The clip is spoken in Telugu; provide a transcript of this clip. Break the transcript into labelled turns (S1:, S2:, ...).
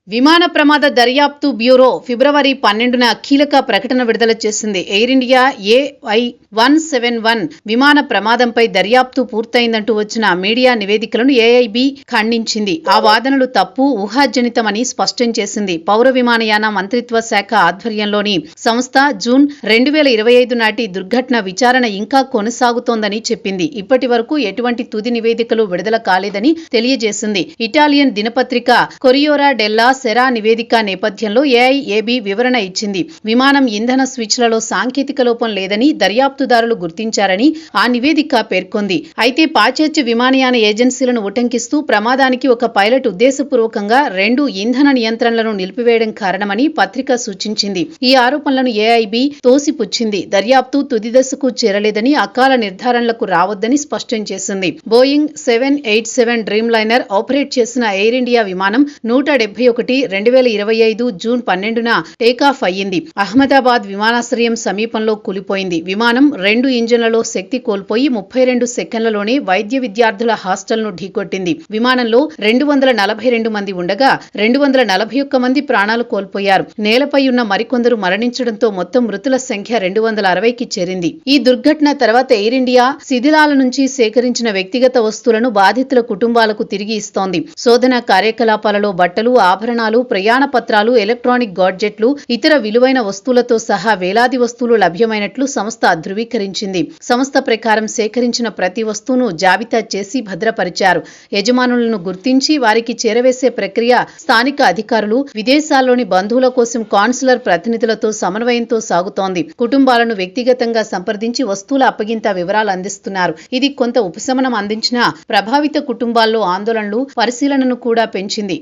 S1: విమాన ప్రమాద దర్యాప్తు బ్యూరో ఫిబ్రవరి 12న కీలక ప్రకటన విడుదల చేసింది. ఎయిర్ ఇండియా AI-171 విమాన ప్రమాదంపై దర్యాప్తు పూర్తయిందంటూ వచ్చిన మీడియా నివేదికలను ఏఐబీ ఖండించింది. ఆ వాదనలు తప్పు, ఊహాజనితమని స్పష్టం చేసింది. పౌర విమానయాన మంత్రిత్వ శాఖ ఆధ్వర్యంలోని సంస్థ జూన్ 2025 నాటి దుర్ఘటన విచారణ ఇంకా కొనసాగుతోందని చెప్పింది. ఇప్పటి వరకు ఎటువంటి తుది నివేదికలు విడుదల కాలేదని తెలియజేసింది. ఇటాలియన్ దినపత్రిక కొరియోరా డెల్లా సెరా నివేదిక నేపథ్యంలో ఏఐఏబీ వివరణ ఇచ్చింది. విమానం ఇంధన స్విచ్లలో సాంకేతిక లోపం లేదని దర్యాప్తుదారులు గుర్తించారని ఆ నివేదిక పేర్కొంది. అయితే పాశ్చాత్య విమానయాన ఏజెన్సీలను ఉటంకిస్తూ ప్రమాదానికి ఒక పైలట్ ఉద్దేశపూర్వకంగా 2 ఇంధన నియంత్రణలను నిలిపివేయడం కారణమని పత్రిక సూచించింది. ఈ ఆరోపణలను ఏఐబీ తోసిపుచ్చింది. దర్యాప్తు తుది దశకు చేరలేదని, అకాల నిర్ధారణలకు రావద్దని స్పష్టం చేసింది. బోయింగ్ 787 డ్రీమ్ లైనర్ ఆపరేట్ చేసిన ఎయిర్ ఇండియా విమానం 171-2025 జూన్ 12న టేకాఫ్ అయ్యింది. అహ్మదాబాద్ విమానాశ్రయం సమీపంలో కూలిపోయింది. విమానం 2 ఇంజన్లలో శక్తి కోల్పోయి 32 సెకన్లలోనే వైద్య విద్యార్థుల హాస్టల్ను ఢీకొట్టింది. విమానంలో 242 మంది ఉండగా 241 మంది ప్రాణాలు కోల్పోయారు. నేలపై ఉన్న మరికొందరు మరణించడంతో మొత్తం మృతుల సంఖ్య 260కి చేరింది. ఈ దుర్ఘటన తర్వాత ఎయిర్ ఇండియా శిథిలాల నుంచి సేకరించిన వ్యక్తిగత వస్తువులను బాధితుల కుటుంబాలకు తిరిగి ఇస్తోంది. శోధన కార్యకలాపాలలో బట్టలు, ఆభరణాలు, ప్రయాణ పత్రాలు, ఎలక్ట్రానిక్ గాడ్జెట్లు, ఇతర విలువైన వస్తువులతో సహా వేలాది వస్తువులు లభ్యమైనట్లు సంస్థ ధృవీకరించింది. సంస్థ ప్రకారం సేకరించిన ప్రతి వస్తువును జాబితా చేసి భద్రపరిచారు. యజమానులను గుర్తించి వారికి చేరవేసే ప్రక్రియ స్థానిక అధికారులు, విదేశాల్లోని బంధువుల కోసం కాన్సులర్ ప్రతినిధులతో సమన్వయంతో సాగుతోంది. కుటుంబాలను వ్యక్తిగతంగా సంప్రదించి వస్తువుల అప్పగింత వివరాలు అందిస్తున్నారు. ఇది కొంత ఉపశమనం అందించినా ప్రభావిత కుటుంబాల్లో ఆందోళనలు, పరిశీలనను కూడా పెంచింది.